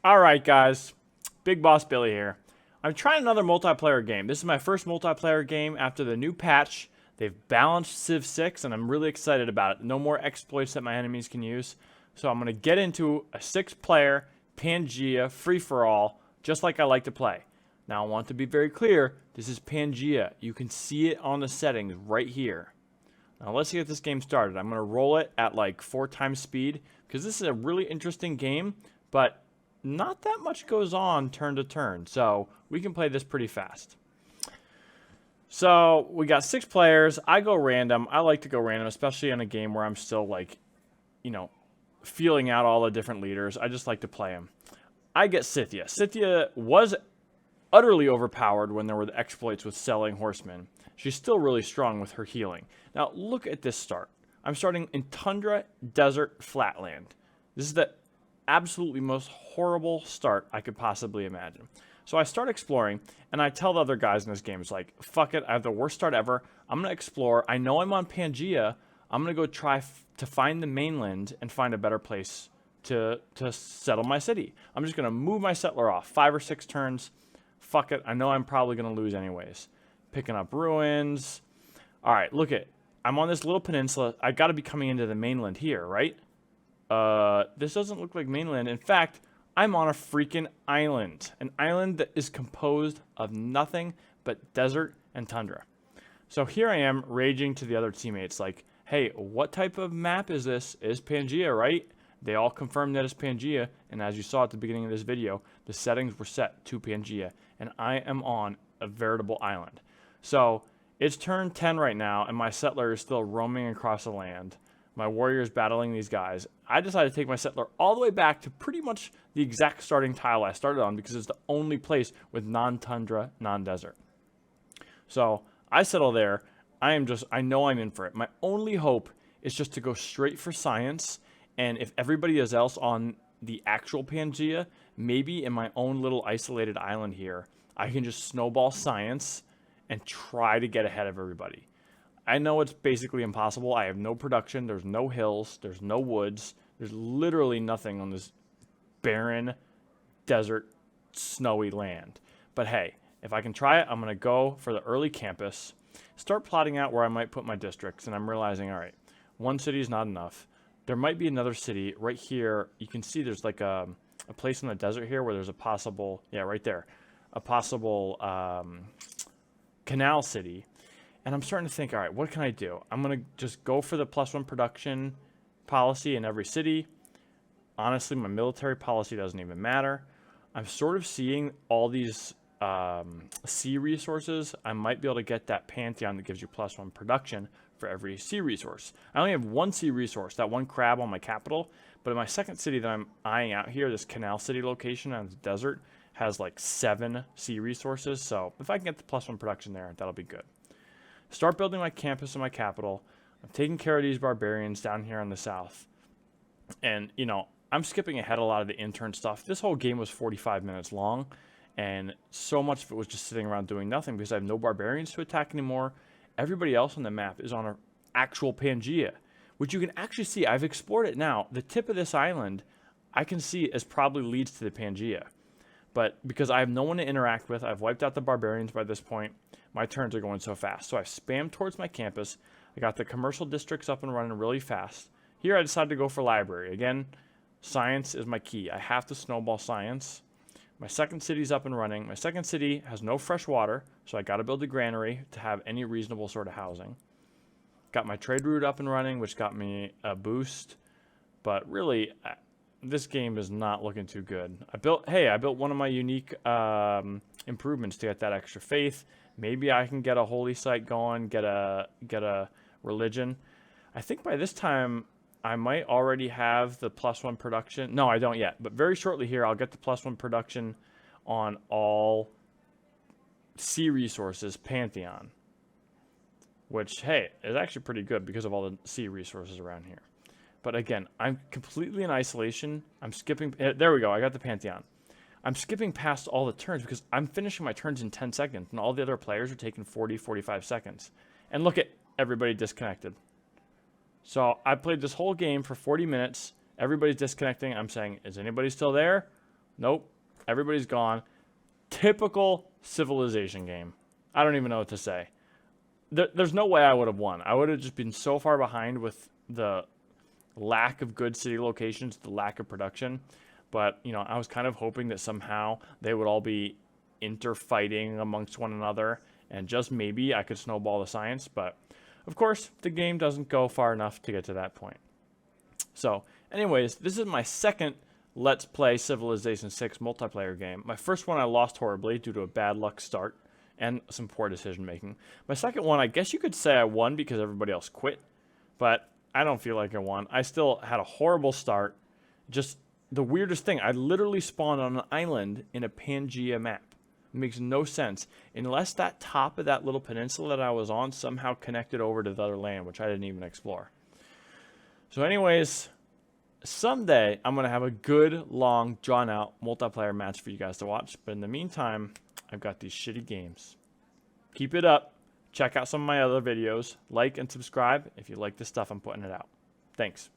Alright guys, BigBossBilly here. I'm trying another multiplayer game. This is my first multiplayer game after the new patch. They've balanced Civ 6 and I'm really excited about it. No more exploits that my enemies can use. So I'm going to get into a 6-player Pangea free-for-all, just like I like to play. Now I want to be very clear, this is Pangea. You can see it on the settings right here. Now let's get this game started. I'm going to roll it at like 4 times speed because this is a really interesting game, but not that much goes on turn to turn, so we can play this pretty fast. So we got 6 players. I go random. I like to go random, especially in a game where I'm still like, feeling out all the different leaders. I just like to play them. I get Scythia. Scythia was utterly overpowered when there were the exploits with selling horsemen. She's still really strong with her healing. Now look at this start. I'm starting in tundra, desert, flatland. This is the absolutely most horrible start I could possibly imagine. So I start exploring, and I tell the other guys in this game, it's like, fuck it, I have the worst start ever. I'm going to explore. I know I'm on Pangea. I'm going to go try to find the mainland and find a better place to settle my city. I'm just going to move my settler off 5 or 6 turns. Fuck it, I know I'm probably going to lose anyways. Picking up ruins. All right, look at, I'm on this little peninsula. I got to be coming into the mainland here, right? This doesn't look like mainland. In fact, I'm on a freaking island. An island that is composed of nothing but desert and tundra. So here I am raging to the other teammates like, hey, what type of map is this? It's Pangea, right? They all confirmed that it's Pangea. And as you saw at the beginning of this video, the settings were set to Pangea. And I am on a veritable island. So it's turn 10 right now, and my settler is still roaming across the land. My warrior is battling these guys. I decided to take my settler all the way back to pretty much the exact starting tile I started on because it's the only place with non-tundra, non-desert. So I settle there. I know I'm in for it. My only hope is just to go straight for science. And if everybody is else on the actual Pangea, maybe in my own little isolated island here, I can just snowball science and try to get ahead of everybody. I know it's basically impossible. I have no production. There's no hills. There's no woods. There's literally nothing on this barren, desert, snowy land. But hey, if I can try it, I'm going to go for the early campus, start plotting out where I might put my districts, and I'm realizing, all right, one city is not enough. There might be another city right here. You can see there's like a place in the desert here where there's a possible, yeah, right there, a possible canal city. And I'm starting to think, all right, what can I do? I'm going to just go for the +1 production policy in every city. Honestly, my military policy doesn't even matter. I'm sort of seeing all these sea resources. I might be able to get that Pantheon that gives you +1 production for every sea resource. I only have 1 sea resource, that 1 crab on my capital. But in my second city that I'm eyeing out here, this canal city location on the desert, has like 7 sea resources. So if I can get the +1 production there, that'll be good. Start building my campus in my capital. I'm taking care of these barbarians down here in the south. And, I'm skipping ahead a lot of the intern stuff. This whole game was 45 minutes long, and so much of it was just sitting around doing nothing because I have no barbarians to attack anymore. Everybody else on the map is on an actual Pangea, which you can actually see. I've explored it now. The tip of this island, I can see as probably leads to the Pangea. But because I have no one to interact with, I've wiped out the barbarians by this point. My turns are going so fast. So I spammed towards my campus. I got the commercial districts up and running really fast. Here I decided to go for library. Again, science is my key. I have to snowball science. My second city's up and running. My second city has no fresh water, so I got to build a granary to have any reasonable sort of housing. Got my trade route up and running, which got me a boost. But really, this game is not looking too good. I built one of my unique improvements to get that extra faith. Maybe I can get a holy site going, get a religion. I think by this time I might already have the +1 production. No, I don't yet. But very shortly here, I'll get the +1 production on all sea resources Pantheon. Which, hey, is actually pretty good because of all the sea resources around here. But again, I'm completely in isolation. I'm skipping. There we go. I got the Pantheon. I'm skipping past all the turns because I'm finishing my turns in 10 seconds. And all the other players are taking 40, 45 seconds. And look at everybody disconnected. So I played this whole game for 40 minutes. Everybody's disconnecting. I'm saying, is anybody still there? Nope. Everybody's gone. Typical Civilization game. I don't even know what to say. There's no way I would have won. I would have just been so far behind with the lack of good city locations, the lack of production. But, you know, I was kind of hoping that somehow they would all be interfighting amongst one another, and just maybe I could snowball the science. But, of course, the game doesn't go far enough to get to that point. So, anyways, this is my second Let's Play Civilization 6 multiplayer game. My first one I lost horribly due to a bad luck start and some poor decision making. My second one, I guess you could say I won because everybody else quit, but I don't feel like I won. I still had a horrible start. Just the weirdest thing, I literally spawned on an island in a Pangea map. It makes no sense unless that top of that little peninsula that I was on somehow connected over to the other land, which I didn't even explore. So anyways, someday I'm going to have a good, long, drawn-out multiplayer match for you guys to watch. But in the meantime, I've got these shitty games. Keep it up. Check out some of my other videos. Like and subscribe if you like the stuff I'm putting it out. Thanks.